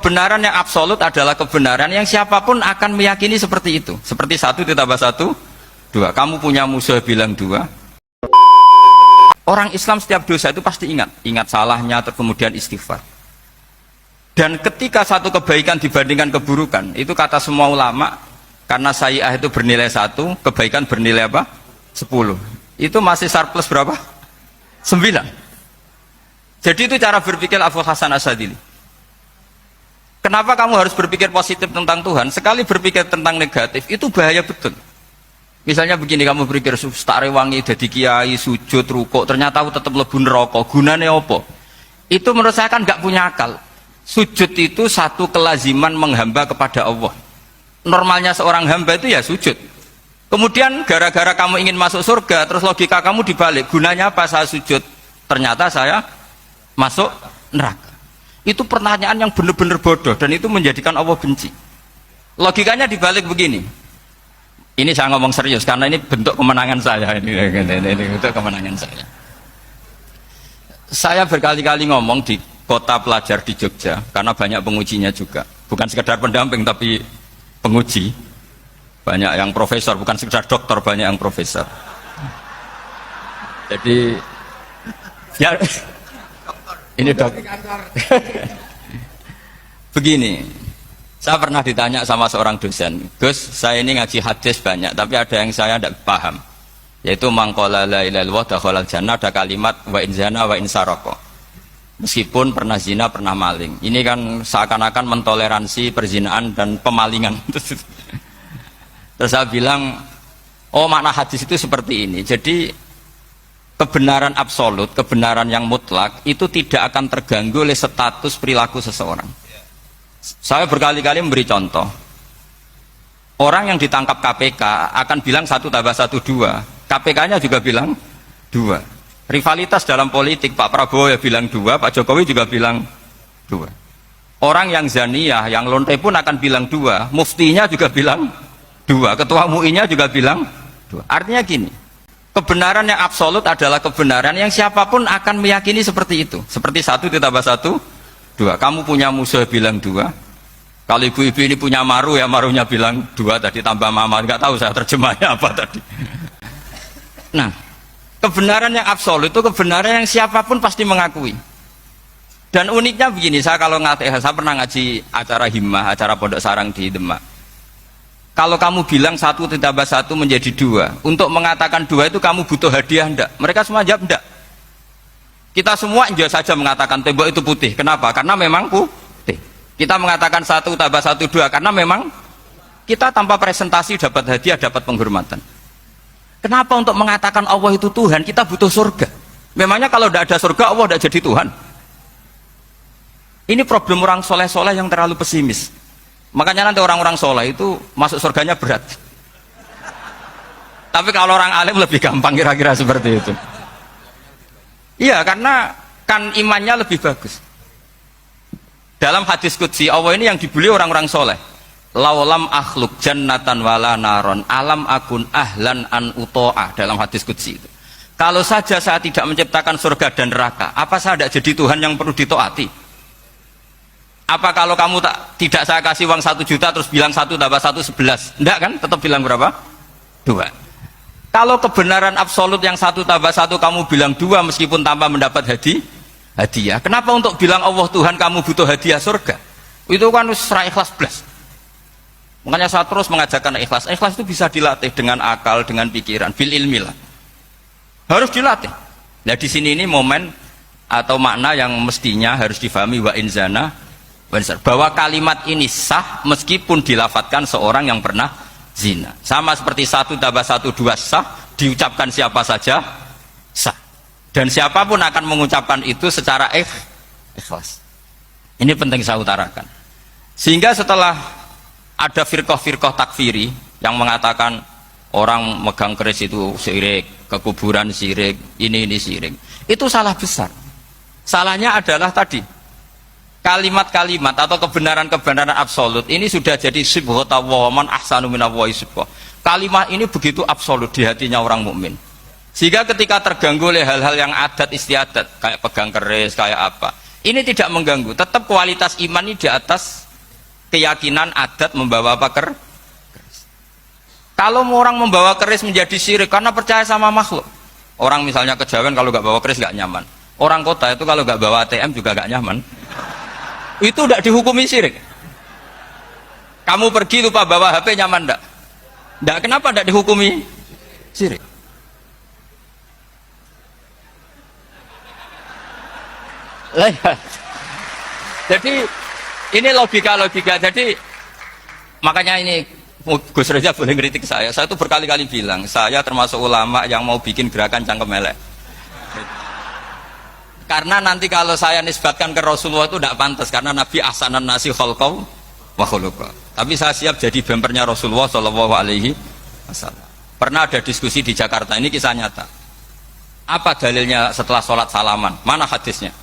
Kebenaran yang absolut adalah kebenaran yang siapapun akan meyakini seperti itu. Seperti 1 ditambah 1, 2. Kamu punya musuh bilang 2. Orang Islam setiap dosa itu pasti ingat salahnya, terus kemudian istighfar. Dan ketika satu kebaikan dibandingkan keburukan, itu kata semua ulama, karena sayyi'ah itu bernilai 1, kebaikan bernilai apa? 10. Itu masih surplus berapa? 9. Jadi itu cara berpikir Abu Hasan Asyadzili. Kenapa kamu harus berpikir positif tentang Tuhan? Sekali berpikir tentang negatif, itu bahaya betul. Misalnya begini, kamu berpikir tak rewangi jadi kiai, sujud, rukuk, ternyata aku tetap lebu neraka, gunane apa? Itu menurut saya kan nggak punya akal. Sujud itu satu kelaziman menghamba kepada Allah. Normalnya seorang hamba itu ya sujud. Kemudian gara-gara kamu ingin masuk surga, terus logika kamu dibalik, gunanya apa saya sujud? Ternyata saya masuk neraka. Itu pertanyaan yang benar-benar bodoh dan itu menjadikan Allah benci. Logikanya dibalik begini. Ini saya ngomong serius karena ini bentuk kemenangan saya. Ini bentuk kemenangan saya. Saya berkali-kali ngomong di kota pelajar di Jogja karena banyak pengujinya juga. Bukan sekedar pendamping tapi penguji. Banyak yang profesor, bukan sekedar dokter, banyak yang profesor. Jadi ya ini dok. Begini, saya pernah ditanya sama seorang dosen, Gus, saya ini ngaji hadis banyak, tapi ada yang saya tidak paham, yaitu mangkola la ilaha illallah dakhalal jannah, ada kalimat wa in zana wa in saraka. Meskipun pernah zina, pernah maling. Ini kan seakan-akan mentoleransi perzinaan dan pemalingan. Terus saya bilang, oh makna hadis itu seperti ini. Jadi kebenaran absolut, kebenaran yang mutlak itu tidak akan terganggu oleh status perilaku seseorang. Saya berkali-kali memberi contoh. Orang yang ditangkap KPK akan bilang 1 tambah 1 2. KPK-nya juga bilang 2. Rivalitas dalam politik, Pak Prabowo ya bilang 2, Pak Jokowi juga bilang 2. Orang yang zaniyah, yang lonte pun akan bilang 2. Muftinya juga bilang 2. Ketua MUI-nya juga bilang 2. Artinya gini, kebenaran yang absolut adalah kebenaran yang siapapun akan meyakini seperti itu. Seperti 1 ditambah 1, 2. Kamu punya musuh bilang 2. Kalau ibu-ibu ini punya maru ya marunya bilang 2 tadi tambah mama. Nggak tahu saya terjemahnya apa tadi. Nah, kebenaran yang absolut itu kebenaran yang siapapun pasti mengakui. Dan uniknya begini, saya kalau saya pernah ngaji acara himmah, acara pondok sarang di Demak. Kalau kamu bilang 1 ditambah 1 menjadi 2, untuk mengatakan 2 itu kamu butuh hadiah enggak? Mereka semua jawab enggak. Kita semua enggak saja mengatakan tembok itu putih. Kenapa? Karena memang putih. Kita mengatakan 1 tambah 1 2 karena memang kita tanpa presentasi dapat hadiah, dapat penghormatan. Kenapa untuk mengatakan Allah itu Tuhan kita butuh surga? Memangnya kalau tidak ada surga Allah tidak jadi Tuhan? Ini problem orang soleh-soleh yang terlalu pesimis. Makanya nanti orang-orang soleh itu masuk surganya berat. Tapi kalau orang alim lebih gampang kira-kira seperti itu. Iya, karena kan imannya lebih bagus. Dalam hadis qudsi Allah ini yang dibuli orang-orang soleh. Laulam akhluk jannatan wala naron alam akun ahlan an uto'ah, dalam hadis qudsi itu. Kalau saja saya tidak menciptakan surga dan neraka, apa saya tidak jadi Tuhan yang perlu ditaati? Apa kalau kamu tidak saya kasih uang 1 juta terus bilang 1 tambah 1 11? Enggak kan? Tetap bilang berapa? 2. Kalau kebenaran absolut yang 1 tambah 1 kamu bilang 2 meskipun tanpa mendapat hadiah. Kenapa untuk bilang Allah Tuhan kamu butuh hadiah surga? Itu kan serah ikhlas belas. Makanya saya terus mengajarkan ikhlas. Ikhlas itu bisa dilatih dengan akal, dengan pikiran, bil ilmi lah. Harus dilatih. Nah di sini ini momen atau makna yang mestinya harus difahami wa inzana, bahwa kalimat ini sah meskipun dilafatkan seorang yang pernah zina. Sama seperti 1 tambah 1 2 sah, diucapkan siapa saja sah. Dan siapapun akan mengucapkan itu secara ikhlas. Ini penting saya utarakan. Sehingga setelah ada firqah-firqah takfiri yang mengatakan orang megang keris itu syirik, ke kuburan syirik, ini syirik. Itu salah besar. Salahnya adalah tadi kalimat-kalimat atau kebenaran-kebenaran absolut ini sudah jadi sibghata wa man ahsanu minallahi sibghah. Kalimat ini begitu absolut di hatinya orang mukmin. Sehingga ketika terganggu oleh hal-hal yang adat istiadat, kayak pegang keris, kayak apa, Ini tidak mengganggu, tetap kualitas iman ini di atas keyakinan adat membawa apa keris. Kalau orang membawa keris menjadi syirik karena percaya sama makhluk. Orang misalnya kejawen kalau nggak bawa keris nggak nyaman. Orang kota itu kalau nggak bawa ATM juga nggak nyaman. Itu tidak dihukumi syirik. Kamu pergi lupa bawa HP nyaman ndak? Ndak, kenapa ndak dihukumi syirik? Jadi ini logika. Jadi makanya ini Gus Reza boleh ngeritik saya. Saya tuh berkali-kali bilang, saya termasuk ulama yang mau bikin gerakan cangkem elek. Karena nanti kalau saya nisbatkan ke Rasulullah itu tidak pantas, karena Nabi ahsanan nasi khalqau wa khuluqa. Tapi saya siap jadi bempernya Rasulullah Shallallahu Alaihi Wasallam. Pernah ada diskusi di Jakarta, ini kisah nyata. Apa dalilnya setelah sholat salaman? Mana hadisnya?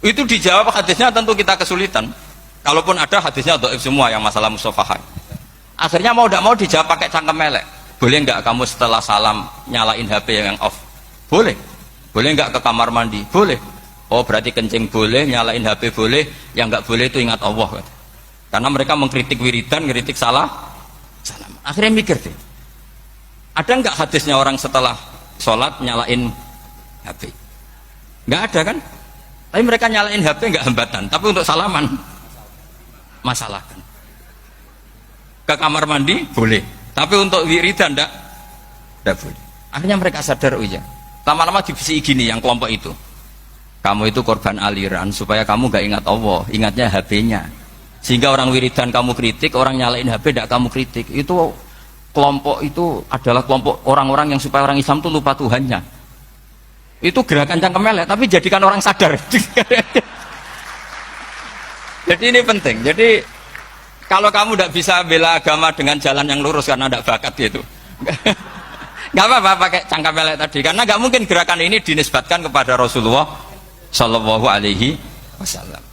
Itu dijawab hadisnya tentu kita kesulitan. Kalaupun ada hadisnya dhaif semua yang masalah musafahah. Akhirnya mau tidak mau dijawab pakai cangkem elek. Boleh nggak kamu setelah salam nyalain HP yang off? Boleh. Boleh nggak ke kamar mandi? Boleh. Oh berarti kencing boleh, nyalain HP boleh. Yang nggak boleh itu ingat Allah. Karena mereka mengkritik wiridan, ngeritik salam. Akhirnya mikir deh. Ada nggak hadisnya orang setelah sholat nyalain HP? Nggak ada kan? Tapi mereka nyalain HP nggak hambatan, tapi untuk salaman masalahkan. Ke kamar mandi boleh, tapi untuk wiridan ndak boleh. Akhirnya mereka sadar, oh iya. Lama-lama dibisi gini yang kelompok itu. Kamu itu korban aliran supaya kamu nggak ingat Allah, ingatnya HP-nya. Sehingga orang wiridan kamu kritik, orang nyalain HP ndak kamu kritik. Itu kelompok itu adalah kelompok orang-orang yang supaya orang Islam itu lupa Tuhannya. Itu gerakan cangkem elek, tapi jadikan orang sadar. Jadi ini penting. Jadi kalau kamu tidak bisa bela agama dengan jalan yang lurus karena tidak bakat gitu, nggak apa-apa pakai cangkem elek tadi, karena nggak mungkin gerakan ini dinisbatkan kepada Rasulullah Shallallahu Alaihi Wasallam.